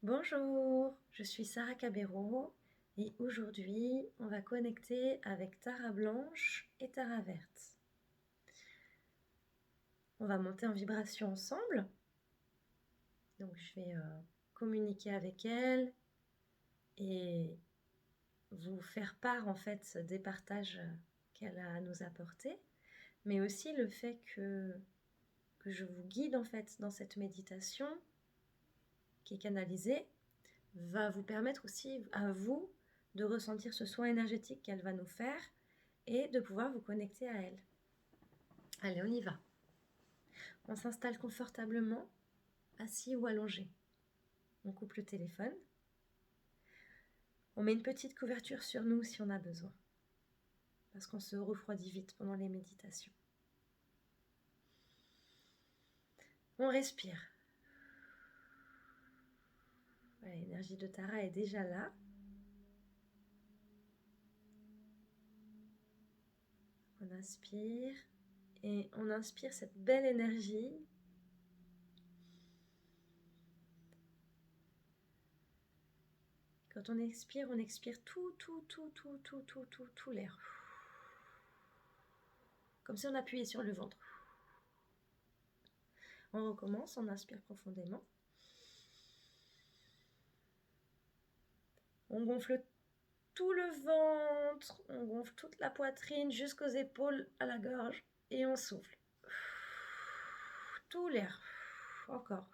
Bonjour, je suis Sarah Cabero et aujourd'hui on va connecter avec Tara Blanche et Tara Verte. On va monter en vibration ensemble, donc je vais communiquer avec elle et vous faire part en fait des partages qu'elle a à nous apporter, mais aussi le fait que je vous guide en fait dans cette méditation qui est canalisée va vous permettre aussi à vous de ressentir ce soin énergétique qu'elle va nous faire et de pouvoir vous connecter à elle. Allez, on y va. On s'installe confortablement, assis ou allongé. On coupe le téléphone. On met une petite couverture sur nous si on a besoin, parce qu'on se refroidit vite pendant les méditations. On respire. Voilà, l'énergie de Tara est déjà là. On inspire et on inspire cette belle énergie. Quand on expire tout l'air. Comme si on appuyait sur le ventre. On recommence, on inspire profondément. On gonfle tout le ventre, on gonfle toute la poitrine jusqu'aux épaules, à la gorge et on souffle. Tout l'air. Encore.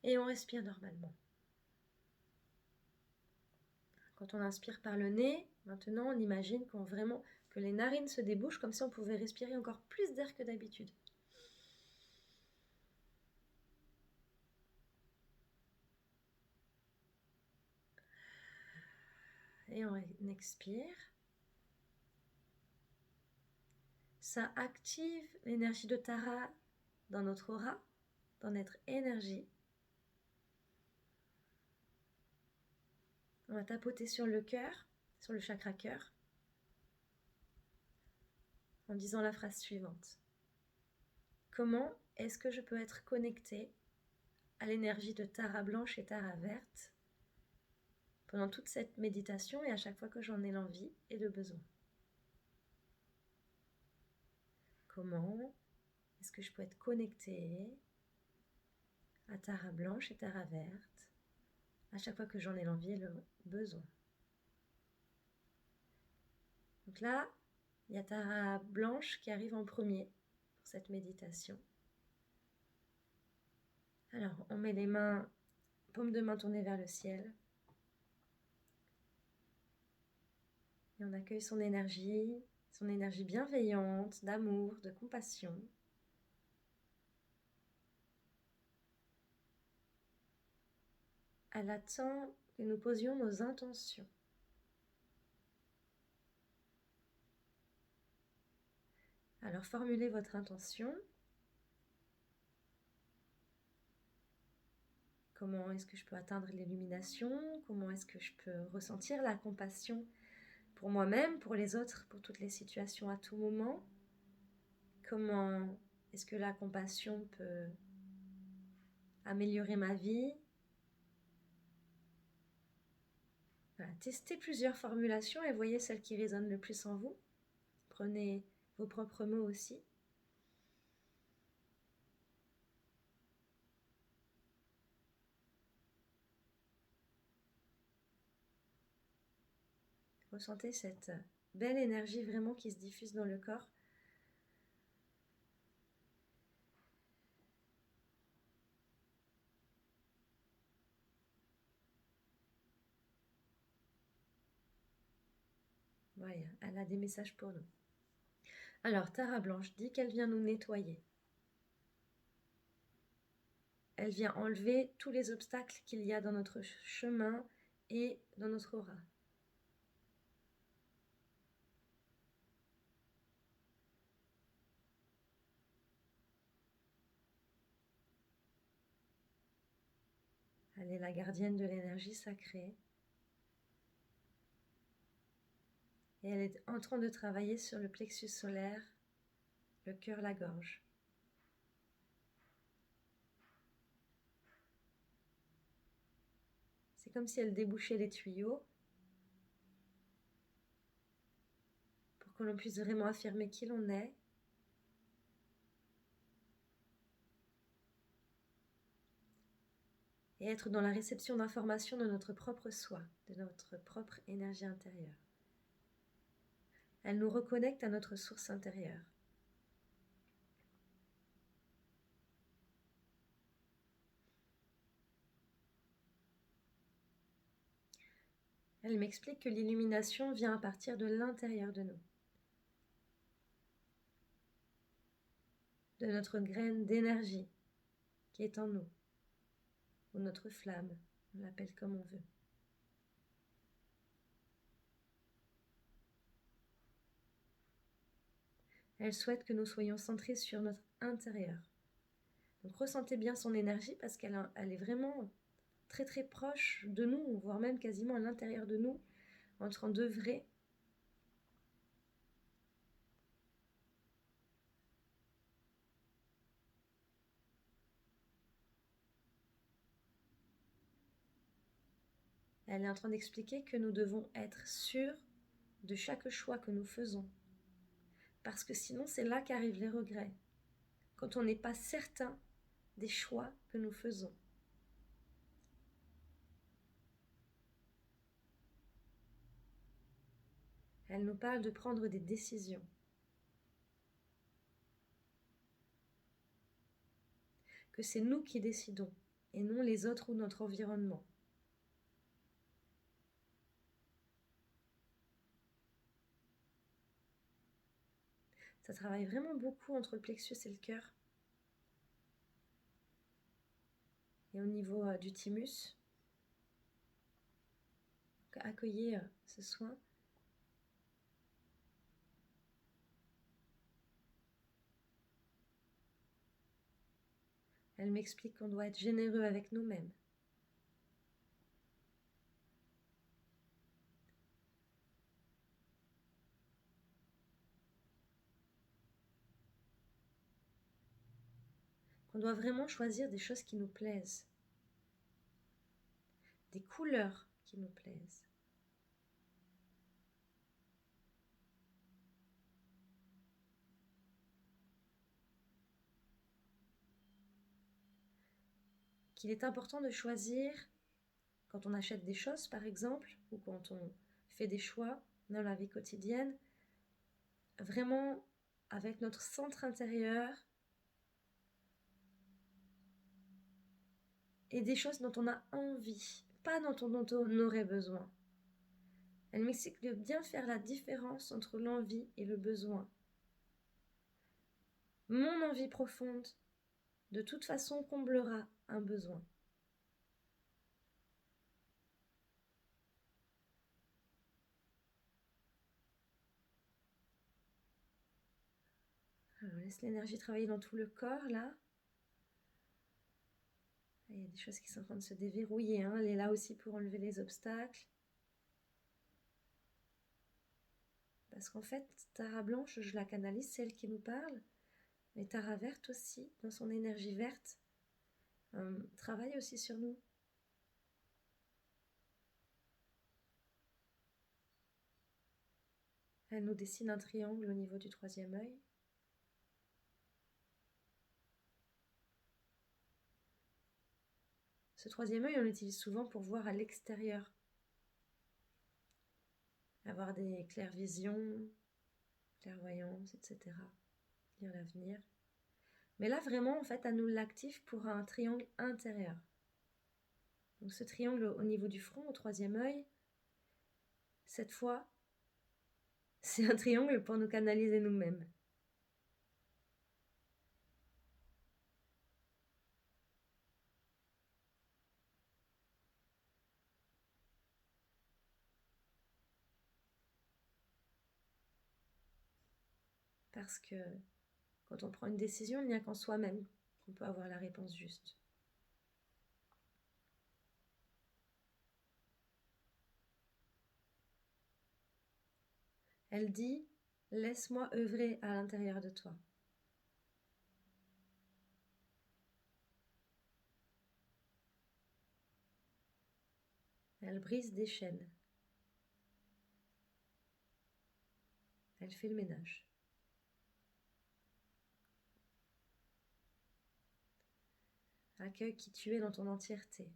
Et on respire normalement. Quand on inspire par le nez, maintenant on imagine que les narines se débouchent comme si on pouvait respirer encore plus d'air que d'habitude. Et on expire. Ça active l'énergie de Tara dans notre aura, dans notre énergie. On va tapoter sur le cœur, sur le chakra cœur, en disant la phrase suivante. Comment est-ce que je peux être connectée à l'énergie de Tara Blanche et Tara Verte pendant toute cette méditation et à chaque fois que j'en ai l'envie et le besoin? Comment est-ce que je peux être connectée à Tara Blanche et Tara Verte à chaque fois que j'en ai l'envie et le besoin? Donc là, il y a Tara Blanche qui arrive en premier pour cette méditation. Alors, on met les mains, paume de main tournée vers le ciel. Et on accueille son énergie bienveillante, d'amour, de compassion. Elle attend que nous posions nos intentions. Alors formulez votre intention. Comment est-ce que je peux atteindre l'illumination? Comment est-ce que je peux ressentir la compassion pour moi-même, pour les autres, pour toutes les situations à tout moment? Comment est-ce que la compassion peut améliorer ma vie? Voilà, testez plusieurs formulations et voyez celle qui résonne le plus en vous. Prenez vos propres mots aussi. Ressentez cette belle énergie vraiment qui se diffuse dans le corps. Voilà, elle a des messages pour nous. Alors, Tara Blanche dit qu'elle vient nous nettoyer. Elle vient enlever tous les obstacles qu'il y a dans notre chemin et dans notre aura. Elle est la gardienne de l'énergie sacrée. Et elle est en train de travailler sur le plexus solaire, le cœur, la gorge. C'est comme si elle débouchait les tuyaux pour que l'on puisse vraiment affirmer qui l'on est. Et être dans la réception d'informations de notre propre soi, de notre propre énergie intérieure. Elle nous reconnecte à notre source intérieure. Elle m'explique que l'illumination vient à partir de l'intérieur de nous, de notre graine d'énergie qui est en nous, ou notre flamme, on l'appelle comme on veut. Elle souhaite que nous soyons centrés sur notre intérieur. Donc ressentez bien son énergie parce qu'elle est vraiment très très proche de nous, voire même quasiment à l'intérieur de nous, en train d'œuvrer. Elle est en train d'expliquer que nous devons être sûrs de chaque choix que nous faisons. Parce que sinon, c'est là qu'arrivent les regrets. Quand on n'est pas certain des choix que nous faisons. Elle nous parle de prendre des décisions. Que c'est nous qui décidons et non les autres ou notre environnement. Ça travaille vraiment beaucoup entre le plexus et le cœur. Et au niveau du thymus. Donc, accueillez ce soin. Elle m'explique qu'on doit être généreux avec nous-mêmes. Qu'on doit vraiment choisir des choses qui nous plaisent. Des couleurs qui nous plaisent. Qu'il est important de choisir, quand on achète des choses par exemple, ou quand on fait des choix dans la vie quotidienne, vraiment avec notre centre intérieur et des choses dont on a envie, pas dont on aurait besoin. Elle m'explique de bien faire la différence entre l'envie et le besoin. Mon envie profonde, de toute façon, comblera un besoin. Alors, laisse l'énergie travailler dans tout le corps, là. Il y a des choses qui sont en train de se déverrouiller. Hein. Elle est là aussi pour enlever les obstacles. Parce qu'en fait, Tara blanche, je la canalise, c'est elle qui nous parle. Mais Tara verte aussi, dans son énergie verte, travaille aussi sur nous. Elle nous dessine un triangle au niveau du troisième œil. Ce troisième œil, on l'utilise souvent pour voir à l'extérieur. Avoir des clairvisions, clairvoyance, etc. Lire l'avenir. Mais là, vraiment, en fait, elle nous l'active pour un triangle intérieur. Donc ce triangle au niveau du front, au troisième œil, cette fois, c'est un triangle pour nous canaliser nous-mêmes. Parce que quand on prend une décision, il n'y a qu'en soi-même qu'on peut avoir la réponse juste. Elle dit, laisse-moi œuvrer à l'intérieur de toi. Elle brise des chaînes. Elle fait le ménage. Accueille qui tu es dans ton entièreté.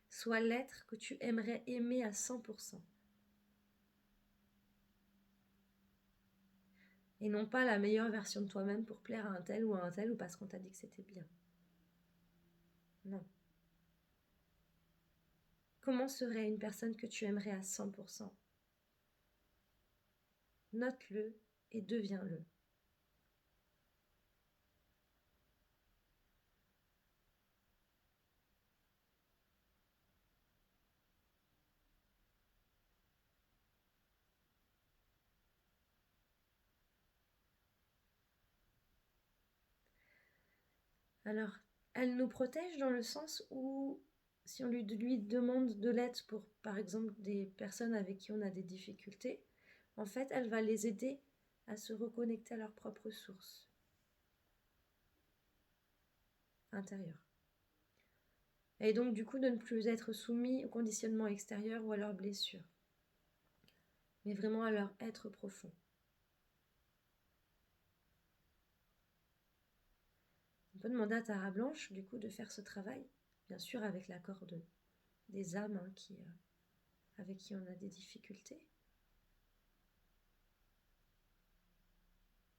Sois l'être que tu aimerais aimer à 100%. Et non pas la meilleure version de toi-même pour plaire à un tel ou parce qu'on t'a dit que c'était bien. Non. Comment serait une personne que tu aimerais à 100%? Note-le et deviens-le. Alors, elle nous protège dans le sens où si on lui demande de l'aide pour, par exemple, des personnes avec qui on a des difficultés, en fait, elle va les aider à se reconnecter à leur propre source intérieure. Et donc, du coup, de ne plus être soumis au conditionnement extérieur ou à leurs blessures, mais vraiment à leur être profond. On peut demander à Tara Blanche, du coup, de faire ce travail, bien sûr avec l'accord des âmes avec qui on a des difficultés.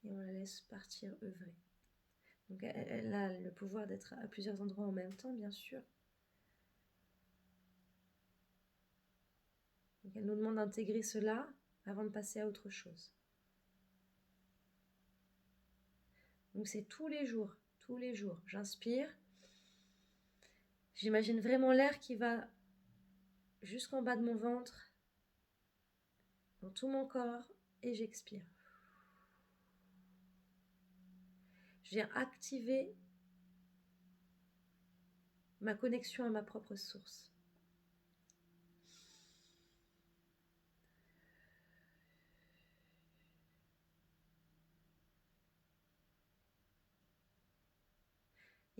Et on la laisse partir œuvrer. Donc elle a le pouvoir d'être à plusieurs endroits en même temps, bien sûr. Donc elle nous demande d'intégrer cela avant de passer à autre chose. Donc c'est tous les jours. J'inspire. J'imagine vraiment l'air qui va jusqu'en bas de mon ventre, dans tout mon corps, et j'expire. Je viens activer ma connexion à ma propre source.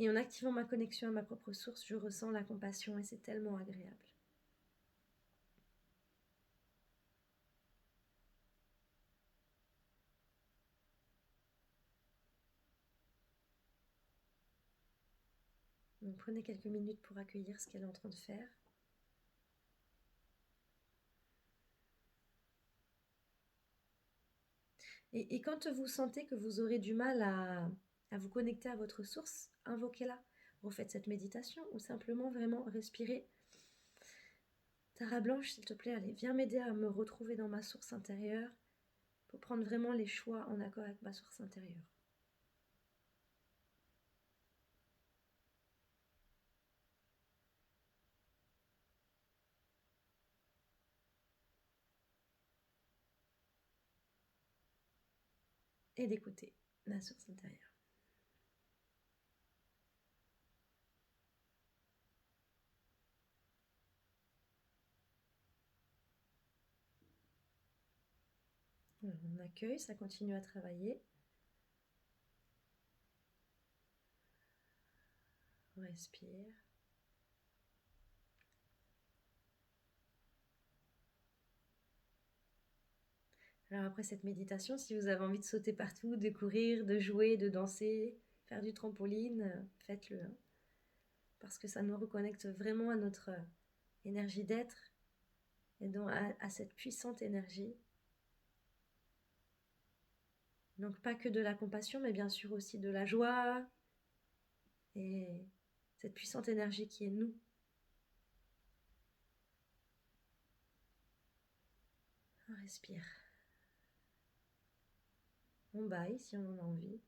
Et en activant ma connexion à ma propre source, je ressens la compassion et c'est tellement agréable. Donc prenez quelques minutes pour accueillir ce qu'elle est en train de faire. Et quand vous sentez que vous aurez du mal à vous connecter à votre source, invoquez-la. Refaites cette méditation ou simplement vraiment respirez. Tara Blanche, s'il te plaît, allez, viens m'aider à me retrouver dans ma source intérieure pour prendre vraiment les choix en accord avec ma source intérieure. Et d'écouter ma source intérieure. Alors, on accueille, ça continue à travailler. On respire. Alors après cette méditation, si vous avez envie de sauter partout, de courir, de jouer, de danser, faire du trampoline, faites-le. Hein, parce que ça nous reconnecte vraiment à notre énergie d'être et donc à cette puissante énergie. Donc pas que de la compassion, mais bien sûr aussi de la joie et cette puissante énergie qui est nous. On respire. On baille si on en a envie.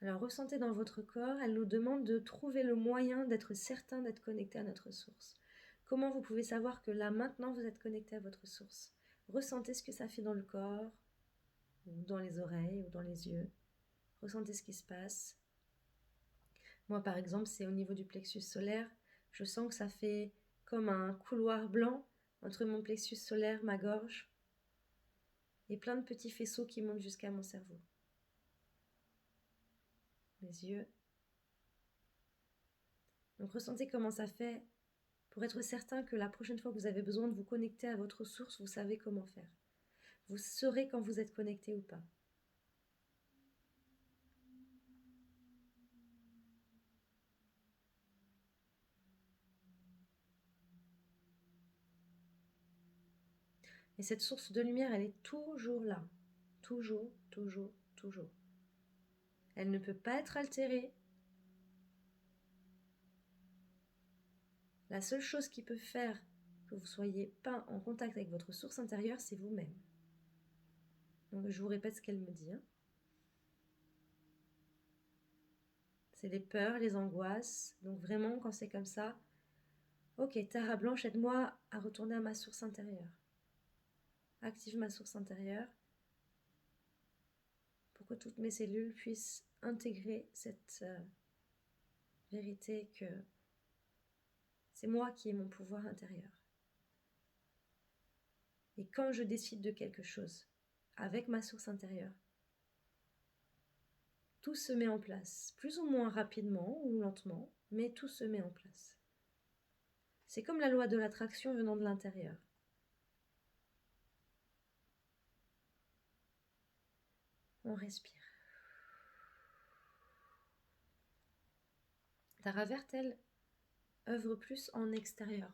Alors ressentez dans votre corps, elle nous demande de trouver le moyen d'être certain d'être connecté à notre source. Comment vous pouvez savoir que là, maintenant, vous êtes connecté à votre source? Ressentez ce que ça fait dans le corps, ou dans les oreilles, ou dans les yeux. Ressentez ce qui se passe. Moi, par exemple, c'est au niveau du plexus solaire. Je sens que ça fait comme un couloir blanc entre mon plexus solaire, ma gorge, et plein de petits faisceaux qui montent jusqu'à mon cerveau. Mes yeux. Donc ressentez comment ça fait pour être certain que la prochaine fois que vous avez besoin de vous connecter à votre source, vous savez comment faire. Vous saurez quand vous êtes connecté ou pas. Et cette source de lumière, elle est toujours là. Toujours, toujours, toujours. Elle ne peut pas être altérée. La seule chose qui peut faire que vous ne soyez pas en contact avec votre source intérieure, c'est vous-même. Donc je vous répète ce qu'elle me dit. C'est les peurs, les angoisses. Donc vraiment, quand c'est comme ça, ok, Tara Blanche, aide-moi à retourner à ma source intérieure. Active ma source intérieure pour que toutes mes cellules puissent intégrer cette vérité que c'est moi qui ai mon pouvoir intérieur. Et quand je décide de quelque chose avec ma source intérieure, tout se met en place, plus ou moins rapidement ou lentement, mais tout se met en place. C'est comme la loi de l'attraction venant de l'intérieur. On respire. Tara Verte, elle, œuvre plus en extérieur.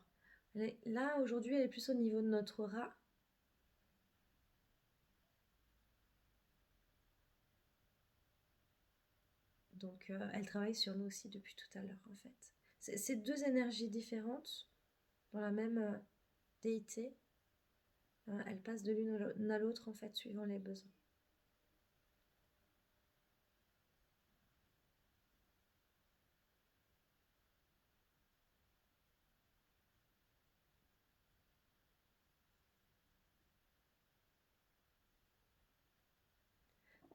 Là, aujourd'hui, elle est plus au niveau de notre aura. Donc, elle travaille sur nous aussi depuis tout à l'heure, en fait. C'est deux énergies différentes dans la même déité. Elles passent de l'une à l'autre, en fait, suivant les besoins.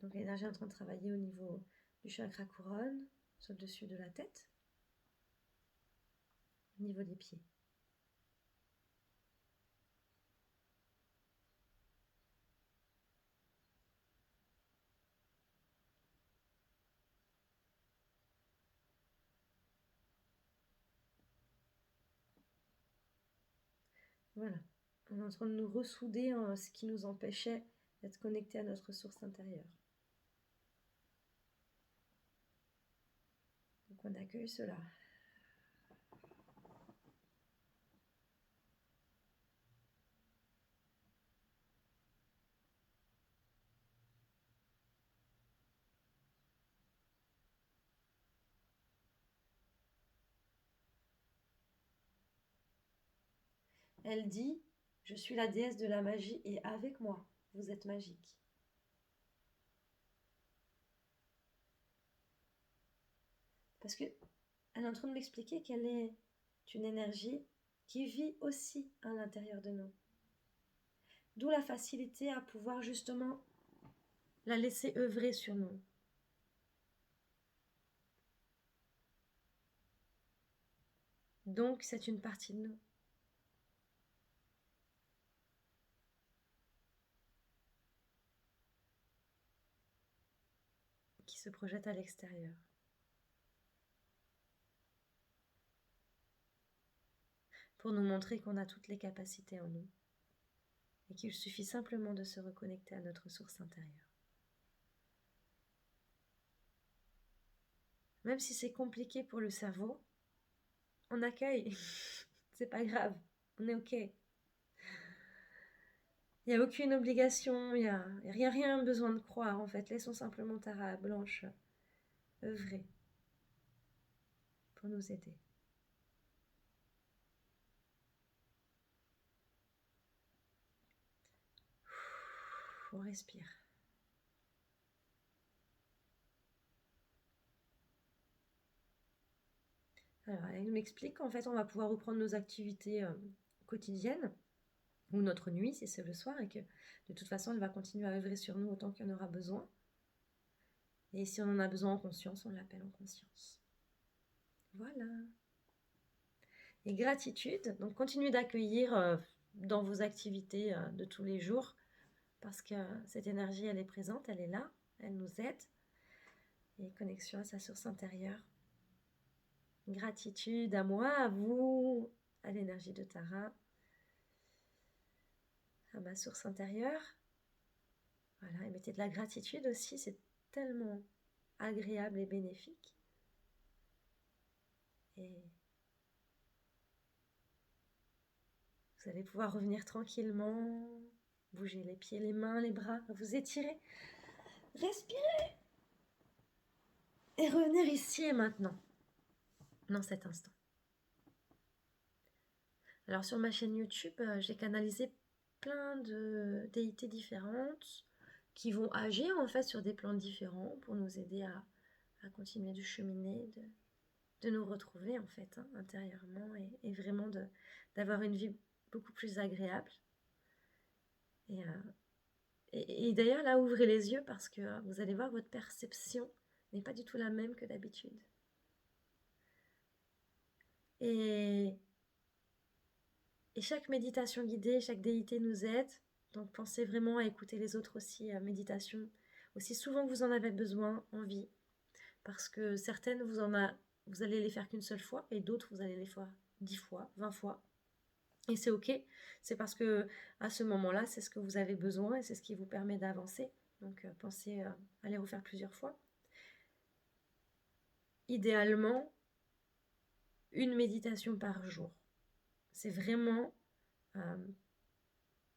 Donc, l'énergie est en train de travailler au niveau du chakra couronne, sur le dessus de la tête, au niveau des pieds. Voilà. On est en train de nous ressouder ce qui nous empêchait d'être connectés à notre source intérieure. Donc on accueille cela. Elle dit, je suis la déesse de la magie et avec moi, vous êtes magique. Parce que elle est en train de m'expliquer qu'elle est une énergie qui vit aussi à l'intérieur de nous. D'où la facilité à pouvoir justement la laisser œuvrer sur nous. Donc c'est une partie de nous. Qui se projette à l'extérieur. Pour nous montrer qu'on a toutes les capacités en nous. Et qu'il suffit simplement de se reconnecter à notre source intérieure. Même si c'est compliqué pour le cerveau, on accueille. C'est pas grave, on est ok. Il n'y a aucune obligation, il n'y a rien besoin de croire en fait. Laissons simplement Tara Blanche œuvrer pour nous aider. On respire. Alors, elle m'explique qu'en fait, on va pouvoir reprendre nos activités quotidiennes, ou notre nuit si c'est le soir, et que de toute façon, elle va continuer à œuvrer sur nous autant qu'il y en aura besoin. Et si on en a besoin en conscience, on l'appelle en conscience. Voilà. Et gratitude, donc continuez d'accueillir dans vos activités de tous les jours, parce que cette énergie, elle est présente, elle est là, elle nous aide. Et connexion à sa source intérieure. Gratitude à moi, à vous, à l'énergie de Tara, à ma source intérieure. Voilà, et mettez de la gratitude aussi, c'est tellement agréable et bénéfique. Et vous allez pouvoir revenir tranquillement, bouger les pieds, les mains, les bras, vous étirer, respirer et revenir ici et maintenant, dans cet instant. Alors sur ma chaîne YouTube, j'ai canalisé plein de déités différentes qui vont agir en fait sur des plans différents pour nous aider à continuer de cheminer, de nous retrouver en fait intérieurement et vraiment d'avoir une vie beaucoup plus agréable. Et d'ailleurs là, ouvrez les yeux parce que vous allez voir, votre perception n'est pas du tout la même que d'habitude. Et chaque méditation guidée, chaque déité nous aide. Donc pensez vraiment à écouter les autres aussi, méditation, aussi souvent que vous en avez besoin en vie. Parce que certaines, vous allez les faire qu'une seule fois, et d'autres, vous allez les faire 10 fois, 20 fois. Et c'est ok, c'est parce que à ce moment-là, c'est ce que vous avez besoin et c'est ce qui vous permet d'avancer. Donc pensez à les refaire plusieurs fois. Idéalement, une méditation par jour. C'est vraiment...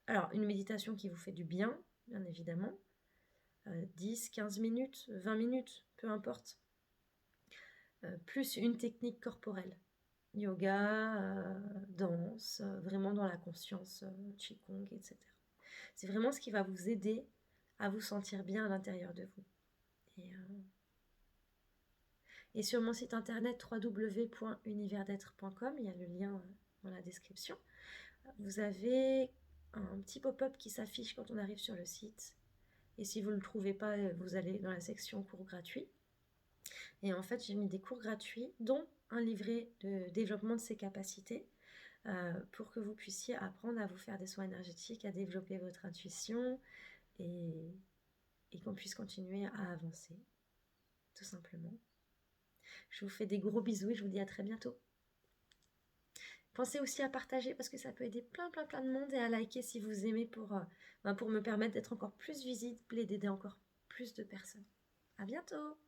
alors, une méditation qui vous fait du bien, bien évidemment. 10, 15 minutes, 20 minutes, peu importe. Plus une technique corporelle. Yoga, danse, vraiment dans la conscience, Qigong, etc. C'est vraiment ce qui va vous aider à vous sentir bien à l'intérieur de vous. Et sur mon site internet www.universdetre.com, il y a le lien dans la description, vous avez un petit pop-up qui s'affiche quand on arrive sur le site. Et si vous ne le trouvez pas, vous allez dans la section cours gratuits. Et en fait, j'ai mis des cours gratuits, dont un livret de développement de ses capacités, pour que vous puissiez apprendre à vous faire des soins énergétiques, à développer votre intuition et qu'on puisse continuer à avancer, tout simplement. Je vous fais des gros bisous et je vous dis à très bientôt. Pensez aussi à partager parce que ça peut aider plein de monde et à liker si vous aimez pour me permettre d'être encore plus visible et d'aider encore plus de personnes. À bientôt!